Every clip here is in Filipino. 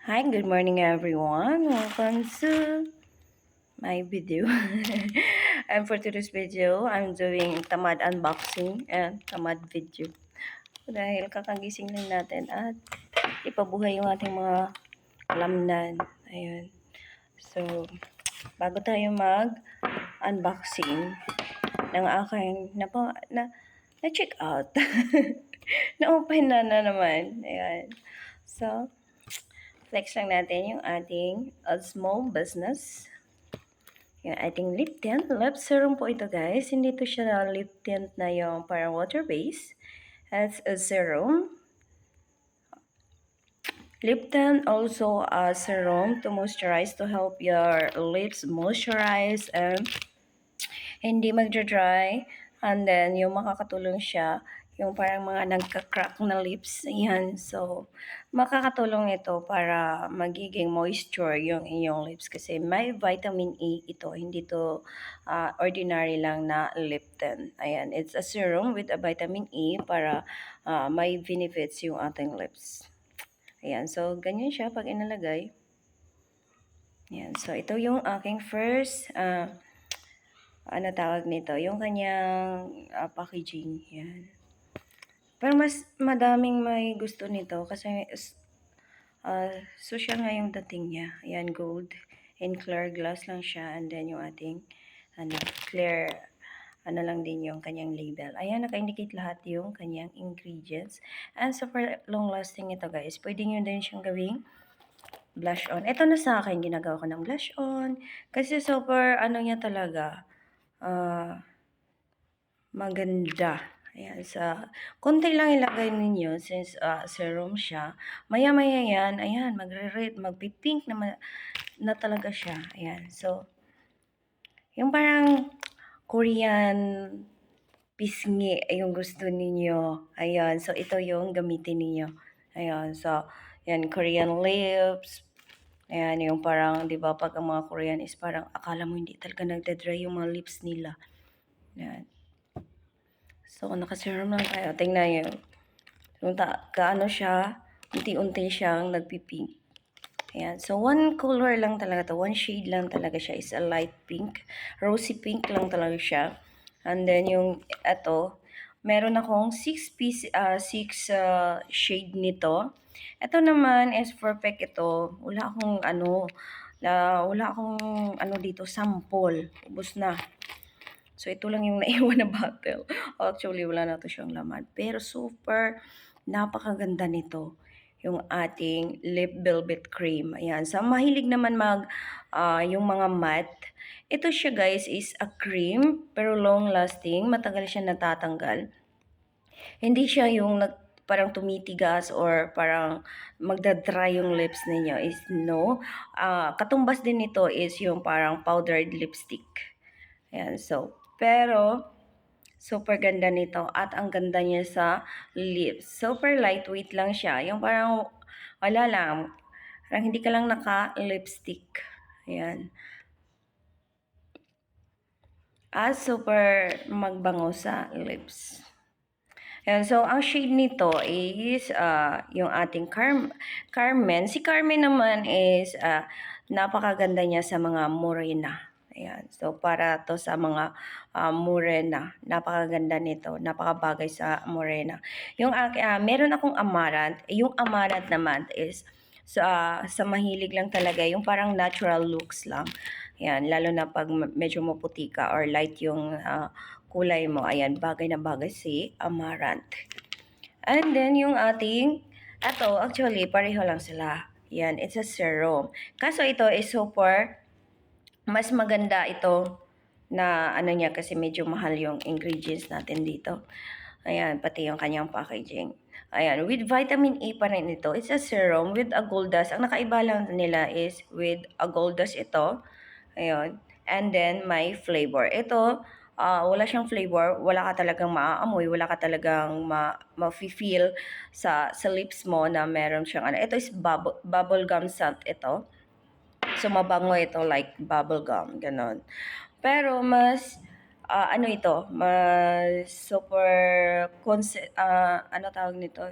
Hi, good morning everyone. Welcome to my video. And for today's video, I'm doing tamad unboxing and tamad video. Dahil kakagising lang natin at ipabuhay yung ating mga lamnan. Ayun. So, bago tayo mag-unboxing ng aking na-check out. Na-open na naman. Ayan. So, flex lang natin yung ating small business. Yung ating lip tint. Lip serum po ito guys. Hindi to siya na lip tint na yung parang water base. It's a serum. Lip tint also a serum to moisturize to help your lips moisturize and hindi magdra-dry. And then, yung makakatulong siya, yung parang mga nagka-crack na lips, yan. So, makakatulong ito para magiging moisture yung inyong lips kasi may vitamin E ito, hindi to ordinary lang na lip tint. Ayan, it's a serum with a vitamin E para may benefits yung ating lips. Ayan, so ganyan siya pag inalagay. Ayan, so ito yung aking first ano tawag nito, yung kanyang packaging, yan. Pero mas madaming may gusto nito kasi social nga yung dating niya. Ayan, gold and clear glass lang siya, and then yung ating clear ano lang din yung kanyang label. Ayan, naka-indicate lahat yung kanyang ingredients. And super long lasting ito guys. Pwede nyo din siyang gawing blush on. Ito na sa akin, ginagawa ko ng blush on. Kasi super ano niya talaga, maganda. Ayan, konti lang ilagay ninyo since serum siya. Maya-maya yan, ayan, magre-red, magpipink na talaga siya. Ayan, so, yung parang Korean pisngi yung gusto ninyo. Ayan, so ito yung gamitin ninyo. Ayan, so, yan, Korean lips. Ayan, yung parang, di ba, pag ang mga Korean is parang akala mo hindi talaga nagda-dry yung mga lips nila. Ayan. So, naka-serum lang tayo. Tingnan nyo. Kaano siya, unti-unti siyang nagpipink. Ayan. So, one color lang talaga to. One shade lang talaga siya. Is a light pink. Rosy pink lang talaga siya. And then, yung, ito, meron akong 6 shade nito. Ito naman is perfect ito. Wala akong ano dito, sample. Ubus na. So, ito lang yung naiwan na bottle. Actually, wala na to siyang laman. Pero super napakaganda nito. Yung ating lip velvet cream. Ayan. Sa mahilig naman yung mga matte. Ito siya guys is a cream. Pero long lasting. Matagal siya natatanggal. Hindi siya yung parang tumitigas or parang magdadry yung lips ninyo. Is no. Katumbas din nito is yung parang powdered lipstick. Ayan, so, pero, super ganda nito at ang ganda niya sa lips. Super lightweight lang siya. Yung parang, wala lang, parang hindi ka lang naka-lipstick. Ayan. At super magbango sa lips. Ayan, so, ang shade nito is yung ating Carmen. Si Carmen naman is napakaganda niya sa mga morena. Ayan. So, para to sa mga morena. Napakaganda nito. Napakabagay sa morena. Meron akong amaranth. Yung amaranth naman is sa mahilig lang talaga. Yung parang natural looks lang. Ayan. Lalo na pag medyo maputi ka or light yung kulay mo. Ayan. Bagay na bagay si amaranth. And then, yung actually, pareho lang sila. Yan, it's a serum. Kaso ito is super mas maganda ito na ano niya kasi medyo mahal yung ingredients natin dito. Ayan, pati yung kanyang packaging. Ayan, with vitamin E pa rin ito. It's a serum with a gold dust. Ang nakaiba lang nila is with a gold dust ito. Ayan. And then, may flavor. Ito, wala siyang flavor. Wala ka talagang maaamoy. Wala ka talagang ma-feel sa lips mo na meron siyang ano. Ito is bubble gum scent ito. So, mabango ito like bubble gum, ganon. Pero, ano ito, mas super, ano tawag nito?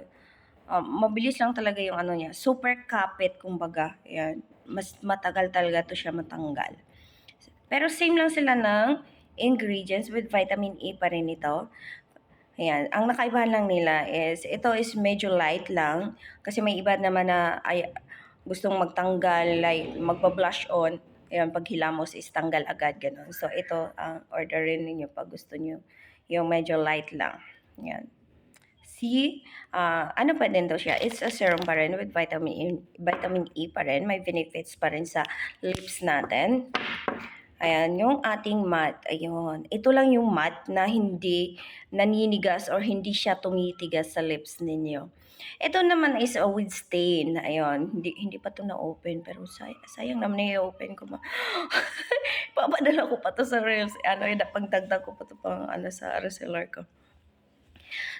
Mabilis lang talaga yung ano niya, super kapit kumbaga, ayan. Mas matagal talaga 'to siya matanggal. Pero same lang sila ng ingredients with vitamin E pa rin ito. Ayan, ang nakaibahan lang nila is ito is medyo light lang kasi may iba naman na ay gustong magtanggal like magba-blush on. Ayan, pag hilamos is tanggal agad gano'n. So ito ang orderin ninyo pag gusto niyo yung medyo light lang. Ayan. See, ano pa din daw siya, it's a serum pa rin with vitamin E pa rin, may benefits pa rin sa lips natin. Ayan, yung ating matte, ayun. Ito lang yung matte na hindi naninigas or hindi siya tumitigas sa lips ninyo. Ito naman is a with stain, ayun. Hindi pa 'to na-open pero sayang naman i-open ko papadala ko pa 'to sa reels, ano, pangdagdag ko pa 'to pang ano sa reseller ko.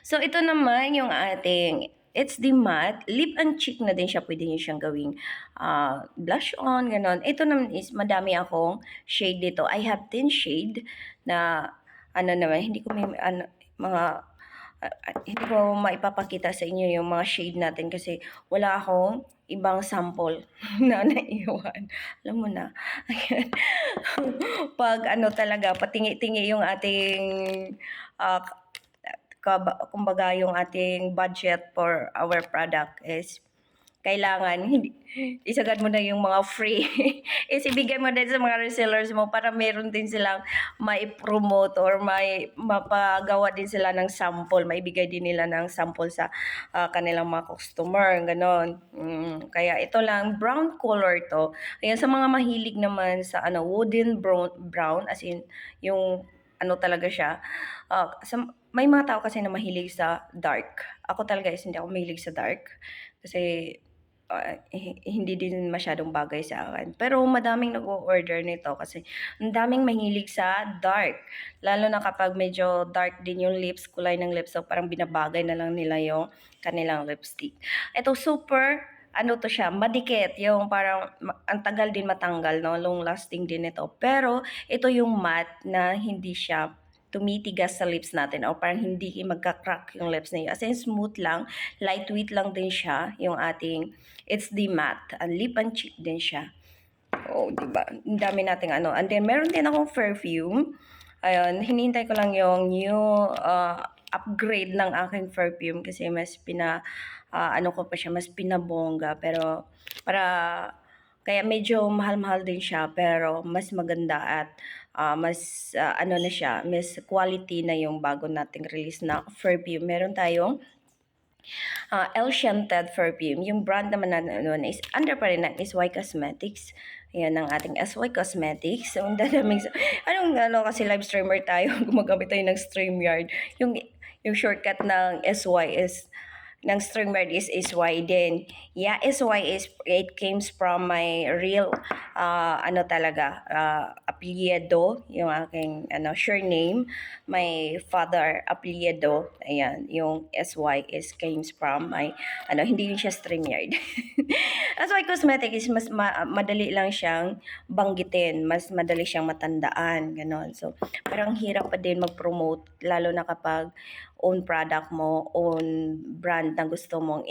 So, ito naman yung ating, it's the matte. Lip and cheek na din siya. Pwede niyo siyang gawing blush on, ganon. Ito naman is, madami akong shade dito. I have 10 shade na, ano naman, hindi ko may, ano, hindi ko maipapakita sa inyo yung mga shade natin kasi wala akong ibang sample na naiwan. Alam mo na. Pag ano talaga, patingi-tingi yung ating uh, kumbaga yung ating budget for our product is kailangan hindi isagad mo na yung mga free is ibigay mo din sa mga resellers mo para meron din silang mai-promote or mapagawa din sila ng sample, maibigay din nila ng sample sa kanilang mga customer, ganon. Kaya ito lang, brown color to. Ayan, sa mga mahilig naman sa ano wooden brown as in yung ano talaga siya. May mga tao kasi na mahilig sa dark. Ako talaga is hindi ako mahilig sa dark kasi hindi din masyadong bagay sa akin. Pero madaming nag-o-order nito kasi ang daming mahilig sa dark. Lalo na kapag medyo dark din yung lips, kulay ng lips, so parang binabagay na lang nila yung kanilang lipstick. Ito super ano to siya, madikit, yung parang ang tagal din matanggal, no? Long lasting din ito. Pero ito yung matte na hindi siya tumitigas sa lips natin o parang hindi magka-crack yung lips niyo. As in smooth lang, lightweight lang din siya yung ating, it's the matte, lip and cheek din siya. Oh, di ba? Ang dami nating ano. And then meron din akong perfume. Ayun, hinihintay ko lang yung new upgrade ng aking perfume kasi mas ano ko pa siya, mas pinabongga. Pero para kaya medyo mahal-mahal din siya pero mas maganda at mas ano na siya, mas quality na yung bago nating release na perfume. Meron tayong El Scented perfume. Yung brand naman na nun is under pa rin ng SY Cosmetics. Ayan ang ating SY Cosmetics. So, ang dadaming, ano kasi live streamer tayo, gumagamit tayo ng StreamYard. Yung shortcut ng SY is ng StreamYard is SY din. Yeah, SY is, it came from my real, ano talaga, apelyido, yung aking, surname. My father, apelyido, ayan, yung SY is came from my, hindi yun siya StreamYard. SY Cosmetic is mas madali lang siyang banggitin, mas madali siyang matandaan, ganon. So, parang hirap pa din mag-promote, lalo na kapag own product mo, own brand na gusto mong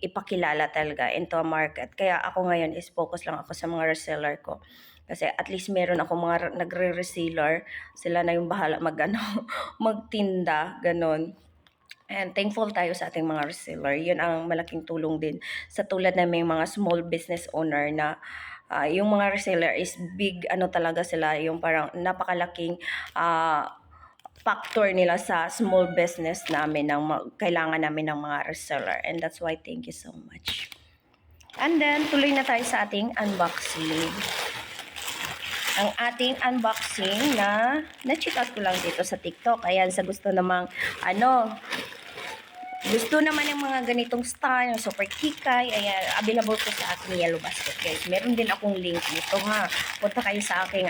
ipakilala talaga into a market. Kaya ako ngayon is focus lang ako sa mga reseller ko. Kasi at least meron ako mga nagre-reseller, sila na yung bahala magtinda, ganon. And thankful tayo sa ating mga reseller. Yun ang malaking tulong din sa tulad na may mga small business owner na yung mga reseller is big, talaga sila, yung parang napakalaking factor nila sa small business namin kailangan namin ng mga reseller. And that's why thank you so much. And then, tuloy na tayo sa ating unboxing. Ang ating unboxing na-check out ko lang dito sa TikTok. Ayan, sa gusto namang, gusto naman yung mga ganitong style, yung super kikay, ayan, available ko sa aking Yellow Basket, guys. Meron din akong link dito, ha. Punta kayo sa aking,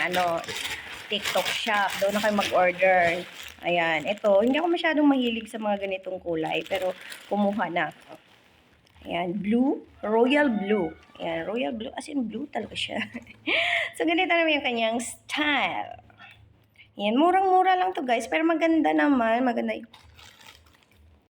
TikTok shop. Doon na kayo mag-order. Ayan, ito. Hindi ako masyadong mahilig sa mga ganitong kulay, pero kumuha na ako. Ayan, blue. Royal blue. Ayan, royal blue. As in, blue talaga siya. So, ganito naman yung kanyang style. Ayan, murang-mura lang to guys. Pero maganda naman. Maganda yung